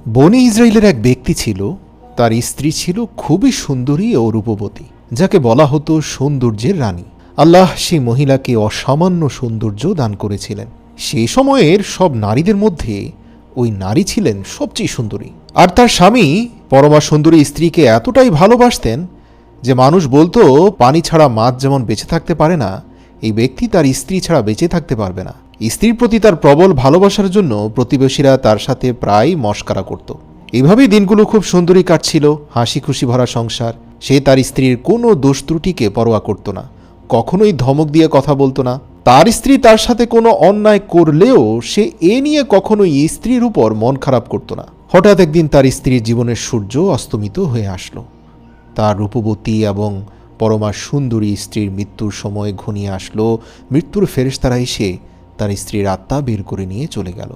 বনি ইসরায়েলের এক ব্যক্তি ছিল, তার স্ত্রী ছিল খুবই সুন্দরী ও রূপবতী, যাকে বলা হতো সৌন্দর্যের রানী। আল্লাহ সেই মহিলাকে অসামান্য সৌন্দর্য দান করেছিলেন। সেই সময়ের সব নারীদের মধ্যে ওই নারী ছিলেন সবচেয়ে সুন্দরী। আর তার স্বামী পরমা সুন্দরী স্ত্রীকে এতটাই ভালোবাসতেন যে মানুষ বলতো পানি ছাড়া মাছ যেমন বেঁচে থাকতে পারে না, এই ব্যক্তি তার স্ত্রী ছাড়া বেঁচে থাকতে পারবে না। স্ত্রীর প্রতি তার প্রবল ভালোবাসার জন্য প্রতিবেশীরা তার সাথে প্রায় মশকরা করত। এভাবেই দিনগুলো খুব সুন্দরী কাটছিল, হাসি খুশি ভরা সংসার। সে তার স্ত্রীর কোনো দোষ ত্রুটিকে পরোয়া করত না, কখনোই ধমক দিয়ে কথা বলতো না। তার স্ত্রী তার সাথে কোনো অন্যায় করলেও সে এ নিয়ে কখনোই স্ত্রীর উপর মন খারাপ করত না। হঠাৎ একদিন তার স্ত্রীর জীবনের সূর্য অস্তমিত হয়ে আসলো। তার রূপবতী এবং পরমা সুন্দরী স্ত্রীর মৃত্যুর সময় ঘনিয়ে আসলো। মৃত্যুর ফেরেশতারা এসে তার স্ত্রীর আত্মা বের করে নিয়ে চলে গেল।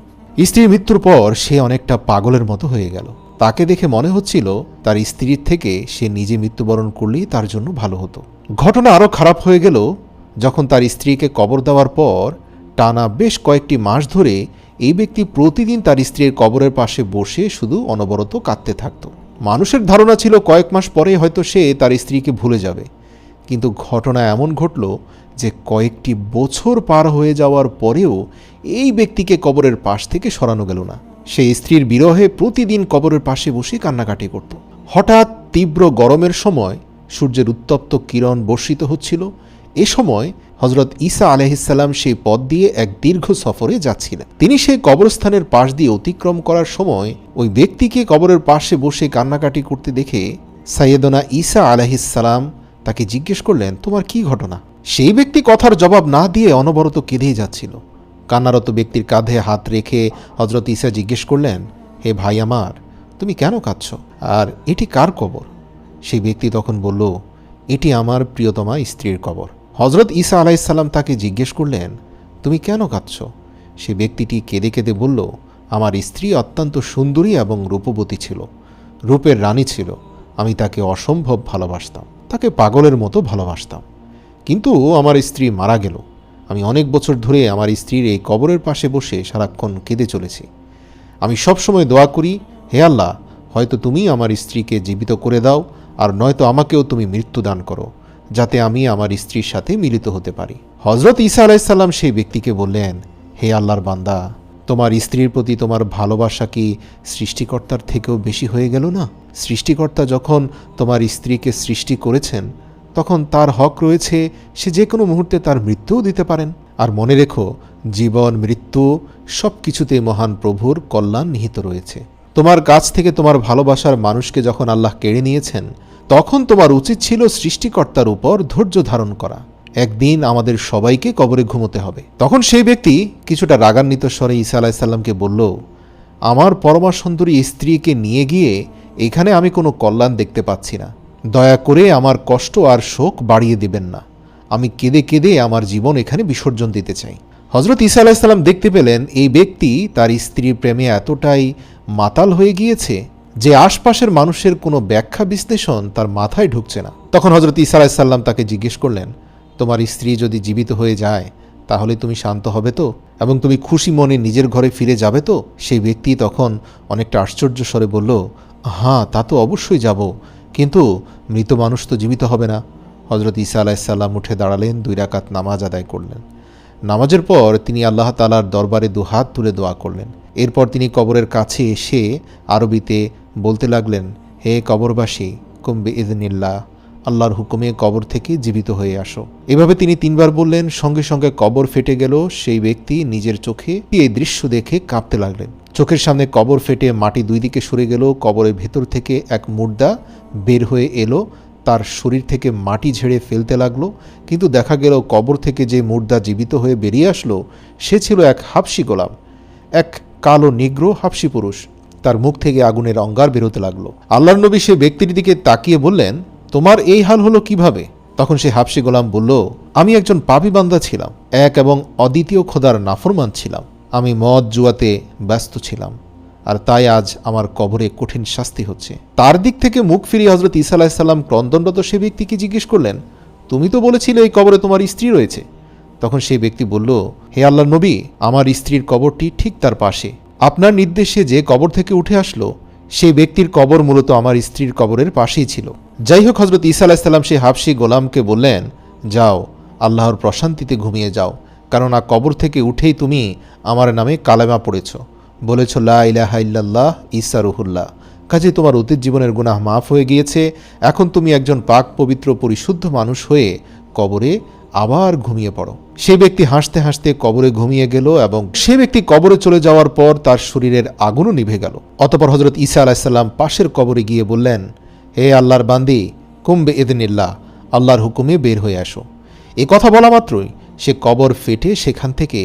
স্ত্রীর মৃত্যুর পর সে অনেকটা পাগলের মতো হয়ে গেল। তাকে দেখে মনে হচ্ছিল তার স্ত্রীর থেকে সে নিজে মৃত্যুবরণ করলেই তার জন্য ভালো হতো। ঘটনা আরও খারাপ হয়ে গেল যখন তার স্ত্রীকে কবর দেওয়ার পর টানা বেশ কয়েকটি মাস ধরে এই ব্যক্তি প্রতিদিন তার স্ত্রীর কবরের পাশে বসে শুধু অনবরত কাঁদতে থাকত। মানুষের ধারণা ছিল কয়েক মাস পরে হয়তো সে তার স্ত্রীকে ভুলে যাবে, কিন্তু ঘটনা এমন ঘটল যে কয়েকটি বছর পার হয়ে যাওয়ার পরেও এই ব্যক্তিকে কবরের পাশ থেকে সরানো গেল না। সে স্ত্রীর বিরহে প্রতিদিন কবরের পাশে বসে কান্নাকাটি করত। হঠাৎ তীব্র গরমের সময় সূর্যের উত্তপ্ত কিরণ বর্ষিত হচ্ছিল। এ সময় হজরত ঈসা আলাইহিসসালাম সেই পথ দিয়ে এক দীর্ঘ সফরে যাচ্ছিলেন। তিনি সেই কবরস্থানের পাশ দিয়ে অতিক্রম করার সময় ওই ব্যক্তিকে কবরের পাশে বসে কান্নাকাটি করতে দেখে সাইয়েদনা ঈসা আলাইহিসসালাম তাকে জিজ্ঞেস করলেন, তোমার কি ঘটনা? সেই ব্যক্তি কথার জবাব না দিয়ে অনবরত কেঁদেই যাচ্ছিল। কান্নারত ব্যক্তির কাঁধে হাত রেখে হজরত ঈসা জিজ্ঞেস করলেন, হে ভাই আমার, তুমি কেন কাঁদছ? আর এটি কার কবর? সেই ব্যক্তি তখন বলল, এটি আমার প্রিয়তমা স্ত্রীর কবর। হজরত ঈসা আলাইহিসসালাম তাকে জিজ্ঞেস করলেন, তুমি কেন কাঁদছ? সে ব্যক্তিটি কেঁদে কেঁদে বলল, আমার স্ত্রী অত্যন্ত সুন্দরী এবং রূপবতী ছিল, রূপের রানী ছিল। আমি তাকে অসম্ভব ভালোবাসতাম, তাকে পাগলের মতো ভালোবাসতাম। কিন্তু আমার স্ত্রী মারা গেল। আমি অনেক বছর ধরে আমার স্ত্রীর এই কবরের পাশে বসে সারাক্ষণ কেঁদে চলেছি। আমি সবসময় দোয়া করি, হে আল্লাহ, হয়তো তুমি আমার স্ত্রীকে জীবিত করে দাও, আর নয়তো আমাকেও তুমি মৃত্যু দান করো, যাতে আমি আমার স্ত্রীর সাথে মিলিত হতে পারি। হজরত ঈসা আলাইহিসসালাম সেই ব্যক্তিকে বললেন, হে আল্লাহর বান্দা, তোমার স্ত্রীর প্রতি তোমার ভালোবাসা কি সৃষ্টিকর্তার থেকেও বেশি হয়ে গেল না? সৃষ্টিকর্তা যখন তোমার স্ত্রীকে সৃষ্টি করেছেন তখন তার হক রয়েছে, সে যে কোনো মুহূর্তে তার মৃত্যুও দিতে পারেন। আর মনে রেখো, জীবন মৃত্যু সব কিছুতে মহান প্রভুর কল্যাণ নিহিত রয়েছে। তোমার কাছ থেকে তোমার ভালোবাসার মানুষকে যখন আল্লাহ কেড়ে নিয়েছেন, তখন তোমার উচিত ছিল সৃষ্টিকর্তার উপর ধৈর্য ধারণ করা। একদিন আমাদের সবাইকে কবরে ঘুমোতে হবে। তখন সেই ব্যক্তি কিছুটা রাগান্বিত স্বরে ঈসা আলাইহিসসালামকে বলল, আমার পরমা সুন্দরী স্ত্রীকে নিয়ে গিয়ে এখানে আমি কোনো কল্যাণ দেখতে পাচ্ছি না। দয়া করে আমার কষ্ট আর শোক বাড়িয়ে দিবেন না। আমি কেঁদে কেঁদে আমার জীবন এখানে বিসর্জন দিতে চাই। হজরত ঈসা আলাইহিসসালাম দেখতে পেলেন এই ব্যক্তি তার স্ত্রীর প্রেমে এতটাই মাতাল হয়ে গিয়েছে যে আশপাশের মানুষের কোনো ব্যাখ্যা বিশ্লেষণ তার মাথায় ঢুকছে না। তখন হজরত ঈসা আলাইহিসসালাম তাকে জিজ্ঞেস করলেন, তোমার স্ত্রী যদি জীবিত হয়ে যায় তাহলে তুমি শান্ত হবে তো, এবং তুমি খুশি মনে নিজের ঘরে ফিরে যাবে তো? সেই ব্যক্তি তখন অনেকটা আশ্চর্য স্বরে বলল, হ্যাঁ, তা তো অবশ্যই যাব, কিন্তু মৃত মানুষ তো জীবিত হবে না। হজরত ঈসা আলাইহিসসালাম উঠে দাঁড়ালেন, 2 রাকাত নামাজ আদায় করলেন। নামাজের পর তিনি আল্লাহ তাআলার দরবারে 2 হাত তুলে দোয়া করলেন। এরপর তিনি কবরের কাছে এসে আরবিতে বলতে লাগলেন, হে কবরবাসী, কুম বিইযনিল্লাহ, আল্লাহর হুকুমে কবর থেকে জীবিত হয়ে আসো। এভাবে তিনি 3 বার বললেন। সঙ্গে সঙ্গে কবর ফেটে গেল। সেই ব্যক্তি নিজের চোখে এই দৃশ্য দেখে কাঁপতে লাগলেন। চোখের সামনে কবর ফেটে মাটি 2 দিকে সরে গেল। কবরের ভেতর থেকে এক মুর্দা বের হয়ে এলো, তার শরীর থেকে মাটি ঝেড়ে ফেলতে লাগলো। কিন্তু দেখা গেল কবর থেকে যে মুর্দা জীবিত হয়ে বেরিয়ে আসলো সে ছিল এক হাবশি গোলাম, এক কালো নিগ্র হাবশি পুরুষ। তার মুখ থেকে আগুনের অঙ্গার বেরোতে লাগলো। আল্লাহর নবী সে ব্যক্তির দিকে তাকিয়ে বললেন, তোমার এই হাল হলো কিভাবে? তখন সে হাবশি গোলাম বলল, আমি একজন পাপী বান্দা ছিলাম, এক এবং অদ্বিতীয় খোদার নাফরমান ছিলাম। আমি মদ জুয়াতে ব্যস্ত ছিলাম, আর তাই আজ আমার কবরে কঠিন শাস্তি হচ্ছে। তার দিক থেকে মুখ ফিরিয়ে হজরত ঈসা আলাইহিসসালাম ক্রন্দনরত সে ব্যক্তিকে জিজ্ঞেস করলেন, তুমি তো বলেছিলে এই কবরে তোমার স্ত্রী রয়েছে। তখন সেই ব্যক্তি বলল, হে আল্লাহর নবী, আমার স্ত্রীর কবরটি ঠিক তার পাশে। আপনার নির্দেশে যে কবর থেকে উঠে আসলো সেই ব্যক্তির কবর মূলত আমার স্ত্রীর কবরের পাশেই ছিল। যাই হোক, হজরত ঈসা আলাইহিসসালাম সেই হাবশী গোলামকে বললেন, যাও, আল্লাহর প্রশান্তিতে ঘুমিয়ে যাও, কেননা কবর থেকে উঠেই তুমি আমার নামে কালেমা পড়েছ, বলেছ লা ইলাহা ইল্লাল্লাহ ঈসা রুহুল্লাহ। কাজে তোমার অতীত জীবনের গুনাহ মাফ হয়ে গিয়েছে। এখন তুমি একজন পাক পবিত্র পরিশুদ্ধ মানুষ হয়ে কবরে আবার ঘুমিয়ে পড়ো। সেই ব্যক্তি হাসতে হাসতে কবরে ঘুমিয়ে গেল এবং সে ব্যক্তি কবরে চলে যাওয়ার পর তার শরীরের আগুনও নিভে গেল। অতঃপর হজরত ঈসা আলাইহিসসালাম পাশের কবরে গিয়ে বললেন, হে আল্লাহর বান্দি, কুম্বে ইদনিল্লাহ, আল্লাহর হুকুমে বের হয়ে আসো। এ কথা বলা মাত্রই সে কবর ফেটে সেখান থেকে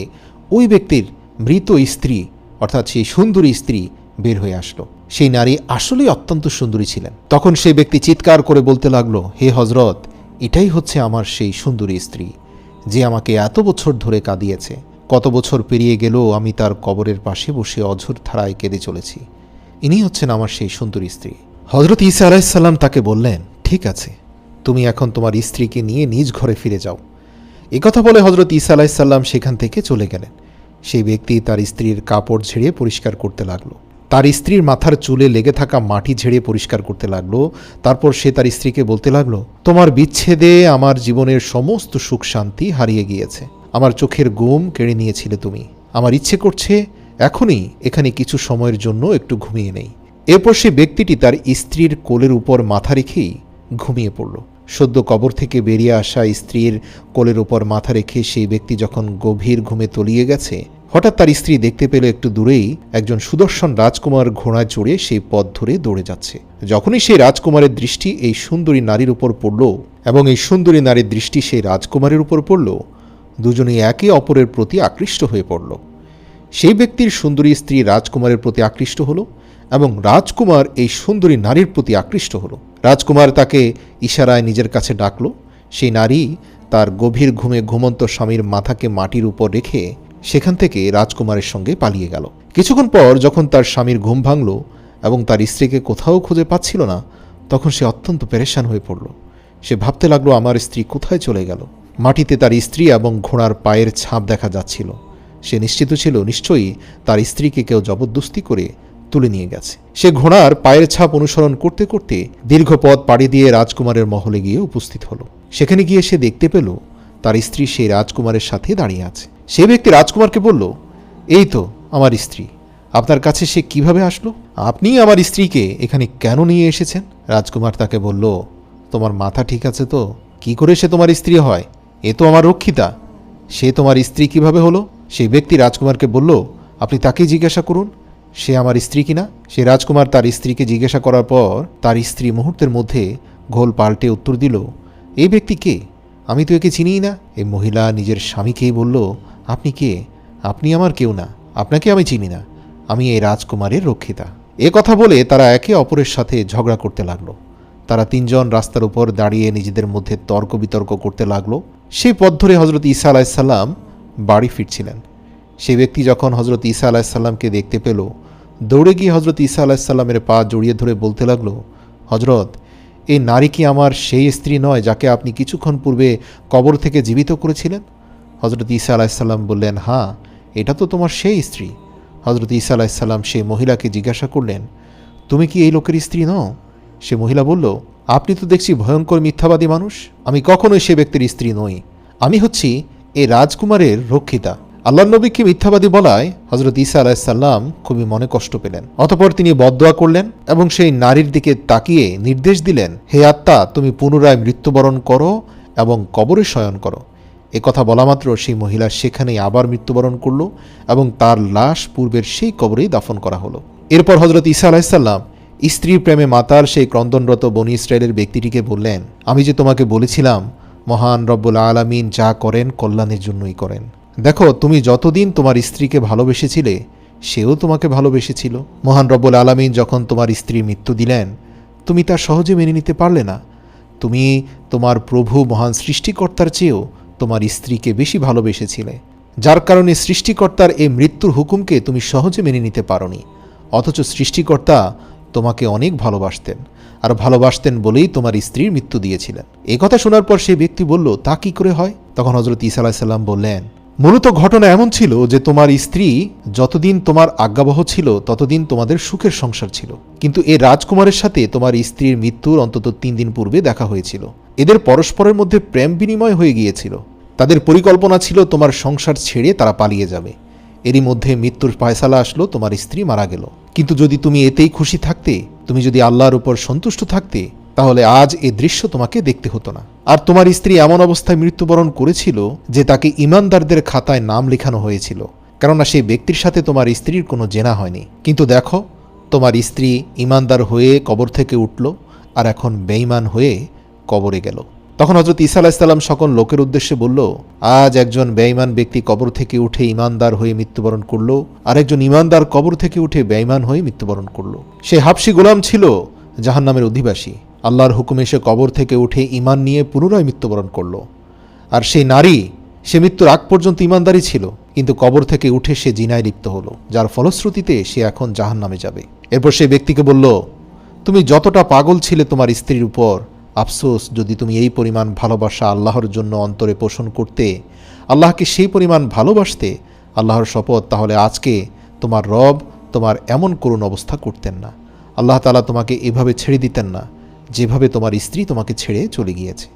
ওই ব্যক্তির মৃত স্ত্রী, অর্থাৎ সেই সুন্দরী স্ত্রী বের হয়ে আসলো। সেই নারী আসলেই অত্যন্ত সুন্দরী ছিলেন। তখন সেই ব্যক্তি চিৎকার করে বলতে লাগলো, হে হজরত, এটাই হচ্ছে আমার সেই সুন্দরী স্ত্রী, যে আমাকে এত বছর ধরে কাঁদিয়েছে। কত বছর পেরিয়ে গেলেও আমি তার কবরের পাশে বসে অঝোর ধারায় কেঁদে চলেছি। ইনি হচ্ছেন আমার সেই সুন্দরী স্ত্রী। হজরত ঈসা আলাইহিসসালাম তাকে বললেন, ঠিক আছে, তুমি এখন তোমার স্ত্রীকে নিয়ে নিজ ঘরে ফিরে যাও। কথা বলে হজরত ঈসা আলাইহিসসালাম সেখান থেকে চলে গেলেন। সেই ব্যক্তি তার স্ত্রীর কাপড় ঝেড়ে পরিষ্কার করতে লাগলো, তার স্ত্রীর মাথার চুলে লেগে থাকা মাটি ঝেড়ে পরিষ্কার করতে লাগলো। তারপর সে তার স্ত্রীকে বলতে লাগলো, তোমার বিচ্ছেদে আমার জীবনের সমস্ত সুখ শান্তি হারিয়ে গিয়েছে, আমার চোখের ঘুম কেড়ে নিয়েছিলে তুমি। আমার ইচ্ছে করছে এখনই এখানে কিছু সময়ের জন্য একটু ঘুমিয়ে নেই। এরপর সে ব্যক্তিটি তার স্ত্রীর কোলের উপর মাথা রেখেই ঘুমিয়ে পড়ল। সদ্য কবর থেকে বেরিয়ে আসা স্ত্রীর কোলের উপর মাথা রেখে সেই ব্যক্তি যখন গভীর ঘুমে তলিয়ে গেছে, হঠাৎ তার স্ত্রী দেখতে পেল একটু দূরেই একজন সুদর্শন রাজকুমার ঘোড়ায় চড়ে সেই পথ ধরে দৌড়ে যাচ্ছে। যখনই সেই রাজকুমারের দৃষ্টি এই সুন্দরী নারীর উপর পড়ল এবং এই সুন্দরী নারীর দৃষ্টি সেই রাজকুমারের উপর পড়ল, দুজনেই একে অপরের প্রতি আকৃষ্ট হয়ে পড়ল। সেই ব্যক্তির সুন্দরী স্ত্রী রাজকুমারের প্রতি আকৃষ্ট হলো এবং রাজকুমার এই সুন্দরী নারীর প্রতি আকৃষ্ট হলো। রাজকুমার তাকে ইশারায় নিজের কাছে ডাকল। সেই নারী তার গভীর ঘুমে ঘুমন্ত স্বামীর মাথাকে মাটির উপর রেখে সেখান থেকে রাজকুমারের সঙ্গে পালিয়ে গেল। কিছুক্ষণ পর যখন তার স্বামীর ঘুম ভাঙল এবং তার স্ত্রীকে কোথাও খুঁজে পাচ্ছিল না, তখন সে অত্যন্ত পেরেশান হয়ে পড়ল। সে ভাবতে লাগলো, আমার স্ত্রী কোথায় চলে গেল। মাটিতে তার স্ত্রী এবং ঘোড়ার পায়ের ছাপ দেখা যাচ্ছিল। সে নিশ্চিত ছিল নিশ্চয়ই তার স্ত্রীকে কেউ জবরদস্তি করে তুলে নিয়ে গেছে। সে ঘোড়ার পায়ের ছাপ অনুসরণ করতে করতে দীর্ঘ পথ পাড়ি দিয়ে রাজকুমারের মহলে গিয়ে উপস্থিত হলো। সেখানে গিয়ে সে দেখতে পেল তার স্ত্রী সেই রাজকুমারের সাথে দাঁড়িয়ে আছে। সে ব্যক্তি রাজকুমারকে বলল, এই তো আমার স্ত্রী, আপনার কাছে সে কিভাবে আসলো? আপনি আমার স্ত্রীকে এখানে কেন নিয়ে এসেছেন? রাজকুমার তাকে বলল, তোমার মাথা ঠিক আছে তো? কি করে সে তোমার স্ত্রী হয়? এ তো আমার রক্ষিতা, সে তোমার স্ত্রী কিভাবে হলো? সেই ব্যক্তি রাজকুমারকে বলল, আপনি তাকেই জিজ্ঞাসা করুন সে আমার স্ত্রী কিনা। সে রাজকুমার তার স্ত্রীকে জিজ্ঞাসা করার পর তার স্ত্রী মুহূর্তের মধ্যে ঘোল পাল্টে উত্তর দিল, এই ব্যক্তি কে? আমি তো একে চিনিই না। এই মহিলা নিজের স্বামীকেই বলল, আপনি কে? আপনি আমার কেউ না, আপনাকে আমি চিনি না, আমি এই রাজকুমারের রক্ষিতা। এ কথা বলে তারা একে অপরের সাথে ঝগড়া করতে লাগলো। তারা তিনজন রাস্তার উপর দাঁড়িয়ে নিজেদের মধ্যে তর্ক বিতর্ক করতে লাগলো। সেই পথ ধরে হজরত ঈসা আলাইহিসসালাম বাড়ি ফিরছিলেন। সেই ব্যক্তি যখন হজরত ঈসা আলাইহিসসালামকে দেখতে পেল, দৌড়ে গিয়ে হজরত ঈসা আলাইহিসসালামের পা জড়িয়ে ধরে বলতে লাগলো, হজরত, এই নারী কি আমার সেই স্ত্রী নয় যাকে আপনি কিছুক্ষণ পূর্বে কবর থেকে জীবিত করেছিলেন? হজরত ঈসা আলাইহিসসালাম বললেন, হ্যাঁ, এটা তো তোমার সেই স্ত্রী। হজরত ঈসা আলাইহিসসালাম সেই মহিলাকে জিজ্ঞাসা করলেন, তুমি কি এই লোকের স্ত্রী নও? সে মহিলা বলল, আপনি তো দেখছি ভয়ঙ্কর মিথ্যাবাদী মানুষ, আমি কখনোই সে ব্যক্তির স্ত্রী নই, আমি হচ্ছি এই রাজকুমারের রক্ষিতা। আল্লাহ নবীকে মিথ্যাবাদী বলায় হজরত ঈসা আলাইহিসসালাম খুবই মনে কষ্ট পেলেন। অতঃপর তিনি বদদোয়া করলেন এবং সেই নারীর দিকে তাকিয়ে নির্দেশ দিলেন, হে আত্মা, তুমি পুনরায় মৃত্যুবরণ করো এবং কবরে শয়ন করো। কথা বলা মাত্র সেই মহিলা সেখানেই আবার মৃত্যুবরণ করল এবং তার লাশ পূর্বের সেই কবরেই দাফন করা হলো। এরপর হজরত ঈসা আলাইহিসসালাম স্ত্রীর প্রেমে মাতাল সেই ক্রন্দনরত বনী ইসরায়েলের ব্যক্তিটিকে বললেন, আমি যে তোমাকে বলেছিলাম মহান রব্বুল আলামিন যা করেন কল্যাণের জন্যই করেন। দেখো, তুমি যতদিন তোমার স্ত্রীকে ভালোবেসেছিলে সেও তোমাকে ভালোবেসেছিল। মহান রব্বুল আলামিন যখন তোমার স্ত্রীর মৃত্যু দিলেন, তুমি তা সহজে মেনে নিতে পারলে না। তুমি তোমার প্রভু মহান সৃষ্টিকর্তার চেয়েও তোমার স্ত্রীকে বেশি ভালোবেসেছিলে, যার কারণে সৃষ্টিকর্তার এই মৃত্যুর হুকুমকে তুমি সহজে মেনে নিতে পারোনি। অথচ সৃষ্টিকর্তা তোমাকে অনেক ভালোবাসতেন, আর ভালোবাসতেন বলেই তোমার স্ত্রীর মৃত্যু দিয়েছিলেন। কথা শোনার পর সেই ব্যক্তি বলল, তা কি করে হয়? তখন হজরত ঈসা আলাইহিসসালাম বললেন, মূলত ঘটনা এমন ছিল যে তোমার স্ত্রী যতদিন তোমার আজ্ঞাবহ ছিল ততদিন তোমাদের সুখের সংসার ছিল, কিন্তু এ রাজকুমারের সাথে তোমার স্ত্রীর মৃত্যুর অন্তত 3 দিন পূর্বে দেখা হয়েছিল। এদের পরস্পরের মধ্যে প্রেম বিনিময় হয়ে গিয়েছিল। তাদের পরিকল্পনা ছিল তোমার সংসার ছেড়ে তারা পালিয়ে যাবে। এরই মধ্যে মৃত্যুর ফয়সালা আসলো, তোমার স্ত্রী মারা গেল। কিন্তু যদি তুমি এতেই খুশি থাকতে, তুমি যদি আল্লাহর উপর সন্তুষ্ট থাকতে, তাহলে আজ এ দৃশ্য তোমাকে দেখতে হতো না। আর তোমার স্ত্রী এমন অবস্থায় মৃত্যুবরণ করেছিল যে তাকে ঈমানদারদের খাতায় নাম লেখানো হয়েছিল, কেননা সেই ব্যক্তির সাথে তোমার স্ত্রীর কোনো জেনা হয়নি। কিন্তু দেখো, তোমার স্ত্রী ঈমানদার হয়ে কবর থেকে উঠল, আর এখন বেঈমান হয়ে কবরে গেল। তখন হযরত ঈসা আলাইহিস সালাম সকল লোকের উদ্দেশ্যে বলল, আজ একজন বেঈমান ব্যক্তি কবর থেকে উঠে ঈমানদার হয়ে মৃত্যুবরণ করল, আর একজন ঈমানদার কবর থেকে উঠে বেঈমান হয়ে মৃত্যুবরণ করল। সে হাবশী গোলাম ছিল জাহান্নামের অধিবাসী। আল্লাহর হুকুমে সে কবর থেকে উঠে ঈমান নিয়ে পুনরায় মৃত্যুবরণ করল। আর সেই নারী, সে মৃত্যুর আগ পর্যন্ত ঈমানদারই ছিল, কিন্তু কবর থেকে উঠে সে জিনায় লিপ্ত হলো, যার ফলশ্রুতিতে সে এখন জাহান্নামে যাবে। এরপর সেই ব্যক্তিকে বলল, তুমি যতটা পাগল ছিলে তোমার স্ত্রীর উপর, আফসোস যদি তুমি এই পরিমাণ ভালোবাসা আল্লাহর জন্য অন্তরে পোষণ করতে, আল্লাহকে সেই পরিমাণ ভালোবাসতে, আল্লাহর শপথ, তাহলে আজকে তোমার রব তোমার এমন করুণ অবস্থা করতেন না। আল্লাহ তাআলা তোমাকে এভাবে ছেড়ে দিতেন না যেভাবে তোমার স্ত্রী তোমাকে ছেড়ে চলে গিয়েছে।